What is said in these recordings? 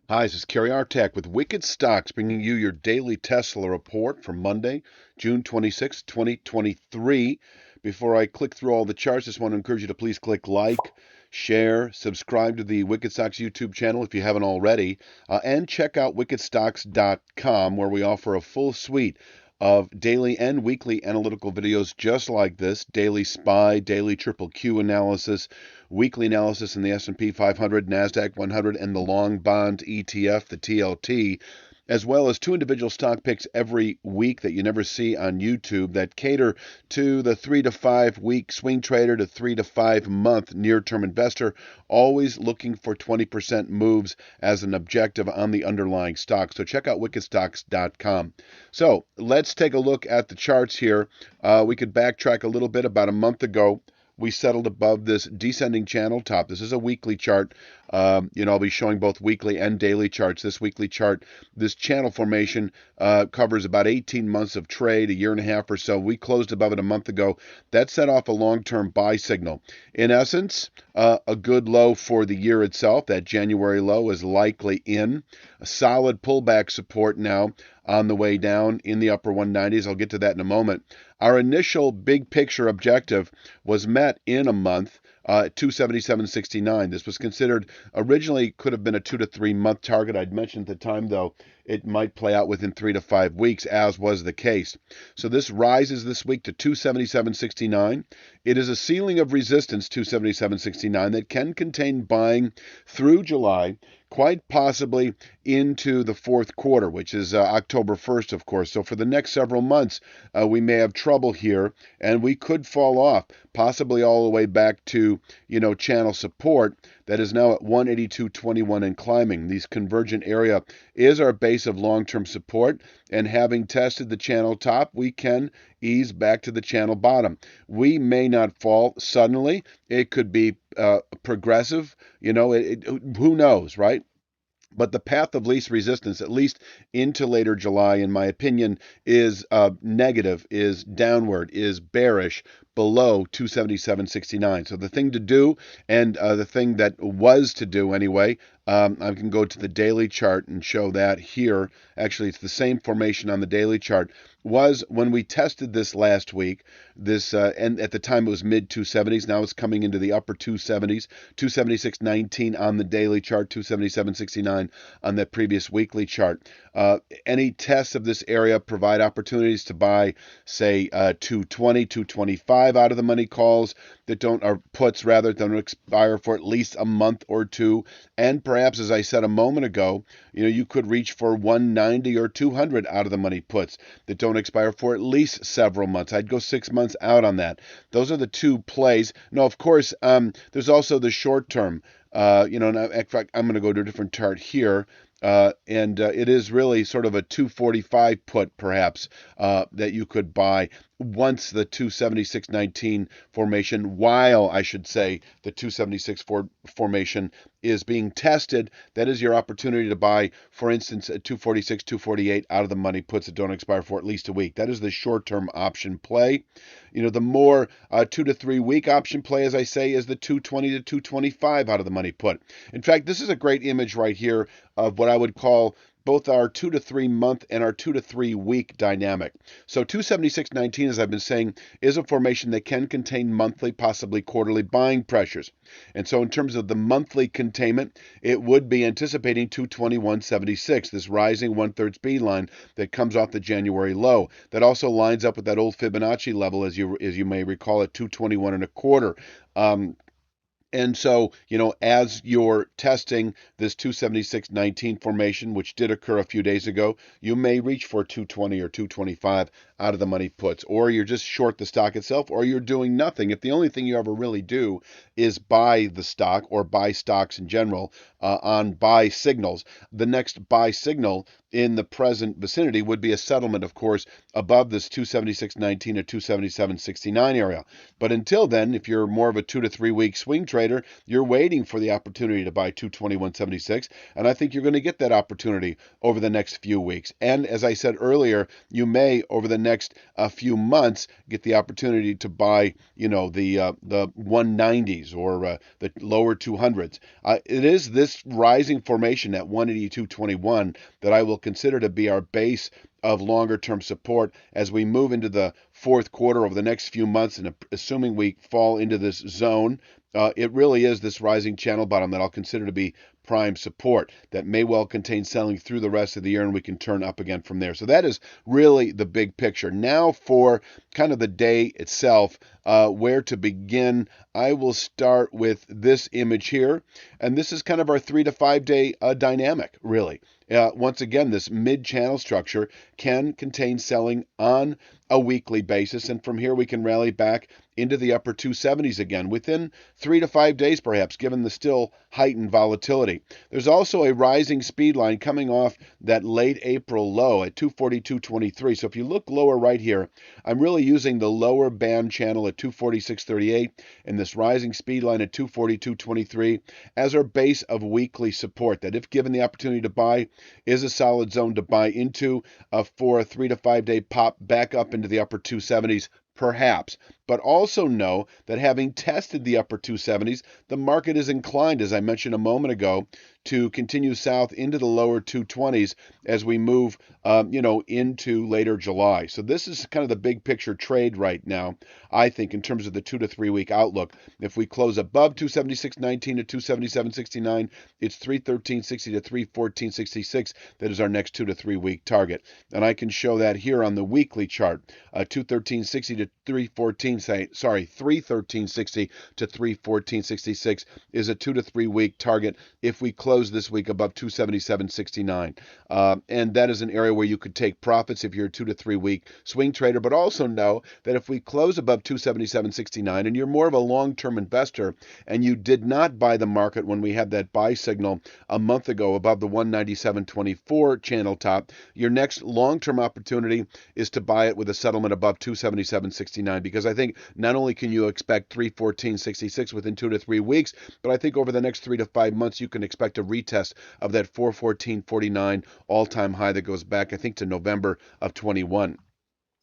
Hi, this is Kerry Artak with Wicked Stocks, bringing you your daily Tesla report for Monday, June 26, 2023. Before I click through all the charts, just want to encourage you to please click like, share, subscribe to the Wicked Stocks YouTube channel if you haven't already, and check out wickedstocks.com, where we offer a full suite of daily and weekly analytical videos just like this: daily SPY, daily triple Q analysis, weekly analysis in the S&P 500, NASDAQ 100, and the long bond ETF, the TLT, as well as two individual stock picks every week that you never see on YouTube that cater to the 3 to 5 week swing trader to 3 to 5 month near term investor, always looking for 20% moves as an objective on the underlying stock. So check out wickedstocks.com. So let's take a look at the charts here. We could backtrack a little bit. About a month ago, we settled above this descending channel top. This is a weekly chart. I'll be showing both weekly and daily charts. This weekly chart, this channel formation covers about 18 months of trade, a year and a half or so. We closed above it a month ago. That set off a long-term buy signal. In essence, a good low for the year itself. That January low is likely in. A solid pullback support now on the way down in the upper 190s. I'll get to that in a moment. Our initial big picture objective was met in a month, 277.69. This was considered originally could have been a 2 to 3 month target. I'd mentioned at the time, though, it might play out within 3 to 5 weeks, as was the case. So this rises this week to 277.69. It is a ceiling of resistance, 277.69, that can contain buying through July, quite possibly into the fourth quarter, which is October 1st, of course. So for the next several months, we may have trouble here, and we could fall off, possibly all the way back to, channel support that is now at 182.21 and climbing. These convergent area is our base of long-term support, and having tested the channel top, we can ease back to the channel bottom. We may not fall suddenly. It could be progressive. Who knows, right? But the path of least resistance, at least into later July, in my opinion, is negative, is downward, is bearish below 277.69. So the thing to do, and the thing that was to do anyway, I can go to the daily chart and show that here. Actually, it's the same formation on the daily chart. Was when we tested this last week. And at the time it was mid 270s. Now it's coming into the upper 270s. 276.19 on the daily chart. 277.69 on the previous weekly chart. Any tests of this area provide opportunities to buy, say, 220, 225 out of the money calls that or puts rather, don't expire for at least a month or two. And perhaps, as I said a moment ago, you could reach for 190 or 200 out of the money puts that don't expire for at least several months. I'd go 6 months out on that. Those are the two plays. Now, of course, there's also the short term. And in fact, I'm going to go to a different chart here. And it is really sort of a 245 put, perhaps, that you could buy once the 276.19 formation, while I should say the 276 formation is being tested. That is your opportunity to buy, for instance, at 246, 248 out of the money puts that don't expire for at least a week. That is the short-term option play. The more 2 to 3 week option play, as I say, is the 220 to 225 out of the money put. In fact, this is a great image right here of what I would call both our 2 to 3 month and our 2 to 3 week dynamic. So 276.19, as I've been saying, is a formation that can contain monthly, possibly quarterly buying pressures. And so in terms of the monthly containment, it would be anticipating 221.76, this rising 1/3 speed line that comes off the January low. That also lines up with that old Fibonacci level, as you may recall, at 221 and a quarter. And so, as you're testing this 276.19 formation, which did occur a few days ago, you may reach for 220 or 225 out of the money puts, or you're just short the stock itself, or you're doing nothing. If the only thing you ever really do is buy the stock or buy stocks in general on buy signals, the next buy signal in the present vicinity would be a settlement, of course, above this 276.19 or 277.69 area. But until then, if you're more of a 2 to 3 week swing trade, trader, you're waiting for the opportunity to buy 221.76, and I think you're going to get that opportunity over the next few weeks. And as I said earlier, you may over the next few months get the opportunity to buy, the 190s or the lower 200s. It is this rising formation at 182.21 that I will consider to be our base of longer term support as we move into the fourth quarter over the next few months, and assuming we fall into this zone, it really is this rising channel bottom that I'll consider to be prime support that may well contain selling through the rest of the year, and we can turn up again from there. So that is really the big picture. Now for kind of the day itself, where to begin. I will start with this image here, and this is kind of our 3 to 5 day dynamic, really. Once again, this mid-channel structure can contain selling on a weekly basis, and from here we can rally back into the upper 270s again within 3 to 5 days, perhaps, given the still heightened volatility. There's also a rising speed line coming off that late April low at 242.23. So if you look lower right here, I'm really using the lower band channel at 246.38 and this rising speed line at 242.23 as our base of weekly support that, if given the opportunity to buy, is a solid zone to buy into for a 3 to 5 day pop back up into the upper 270s. Perhaps, but also know that having tested the upper 270s, the market is inclined, as I mentioned a moment ago, to continue south into the lower 220s as we move, into later July. So this is kind of the big picture trade right now, I think, in terms of the 2 to 3 week outlook. If we close above 276.19 to 277.69, it's 313.60 to 314.66. That is our next 2 to 3 week target. And I can show that here on the weekly chart, 213.60 to 313.60 to 314.66 is a 2 to 3 week target if we close this week above 277.69. And that is an area where you could take profits if you're a 2 to 3 week swing trader, but also know that if we close above 277.69 and you're more of a long-term investor and you did not buy the market when we had that buy signal a month ago above the 197.24 channel top, your next long-term opportunity is to buy it with a settlement above 277.69, because I think not only can you expect 314.66 within 2 to 3 weeks, but I think over the next 3 to 5 months you can expect a retest of that 414.49 all-time high that goes back, I think, to November of 21.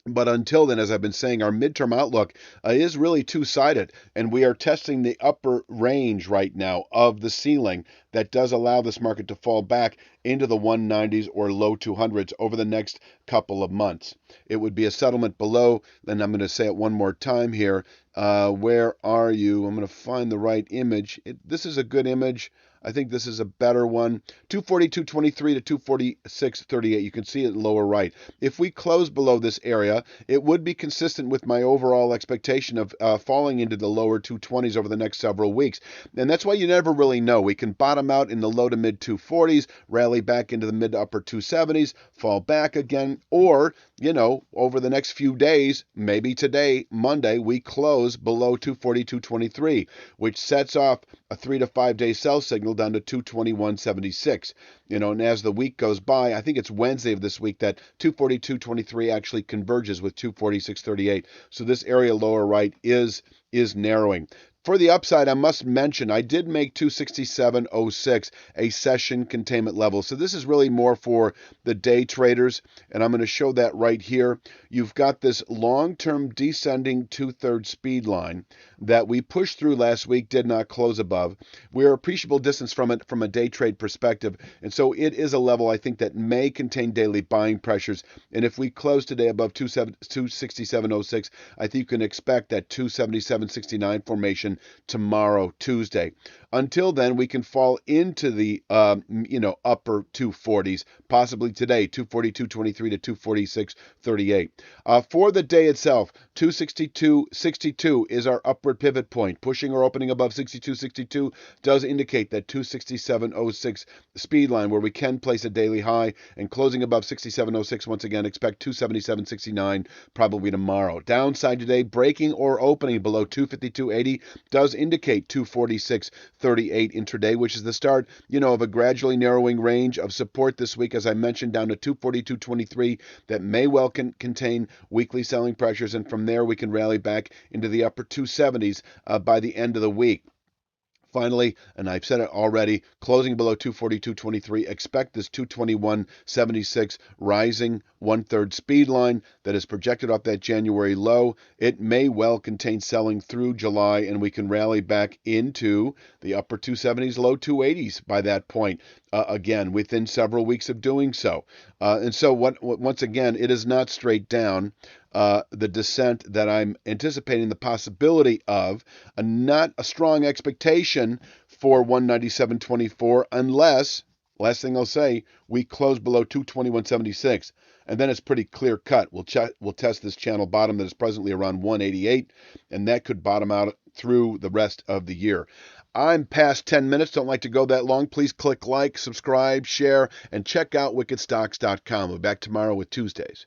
But until then, as I've been saying, our midterm outlook is really two-sided, and we are testing the upper range right now of the ceiling that does allow this market to fall back into the 190s or low 200s over the next couple of months. It would be a settlement below, and I'm going to say it one more time here. Where are you? I'm going to find the right image. This is a good image. I think this is a better one. 242.23 to 246.38. You can see it lower right. If we close below this area, it would be consistent with my overall expectation of falling into the lower 220s over the next several weeks. And that's why you never really know. We can bottom out in the low to mid 240s, rally back into the mid to upper 270s, fall back again, or, over the next few days, maybe today, Monday, we close below 242.23, which sets off a 3 to 5 day sell signal down to 221.76. And as the week goes by, I think it's Wednesday of this week that 242.23 actually converges with 246.38. So this area lower right is narrowing. For the upside, I must mention I did make 267.06 a session containment level. So this is really more for the day traders, and I'm going to show that right here. You've got this long-term descending 2/3 speed line that we pushed through last week, did not close above. We're appreciable distance from it from a day trade perspective, and so it is a level I think that may contain daily buying pressures. And if we close today above 267.06, I think you can expect that 277.69 formation tomorrow, Tuesday. Until then, we can fall into the upper 240s, possibly today, 242.23 to 246.38. For the day itself, 262.62 is our upward pivot point. Pushing or opening above 62.62 does indicate that 267.06 speed line where we can place a daily high, and closing above 67.06, once again, expect 277.69 probably tomorrow. Downside today, breaking or opening below 252.80 does indicate 246.38 intraday, which is the start, of a gradually narrowing range of support this week, as I mentioned, down to 242.23 that may well contain weekly selling pressures, and from there we can rally back into the upper 270s by the end of the week. Finally, and I've said it already, closing below 242.23. Expect this 221.76 rising one-third speed line that is projected off that January low. It may well contain selling through July, and we can rally back into the upper 270s, low 280s by that point. Again, within several weeks of doing so. And so, once again, it is not straight down. The descent that I'm anticipating the possibility of, not a strong expectation for 197.24 unless, last thing I'll say, we close below 221.76. And then it's pretty clear cut. We'll test this channel bottom that is presently around 188, and that could bottom out through the rest of the year. I'm past 10 minutes. Don't like to go that long. Please click like, subscribe, share, and check out wickedstocks.com. We'll be back tomorrow with Tuesdays.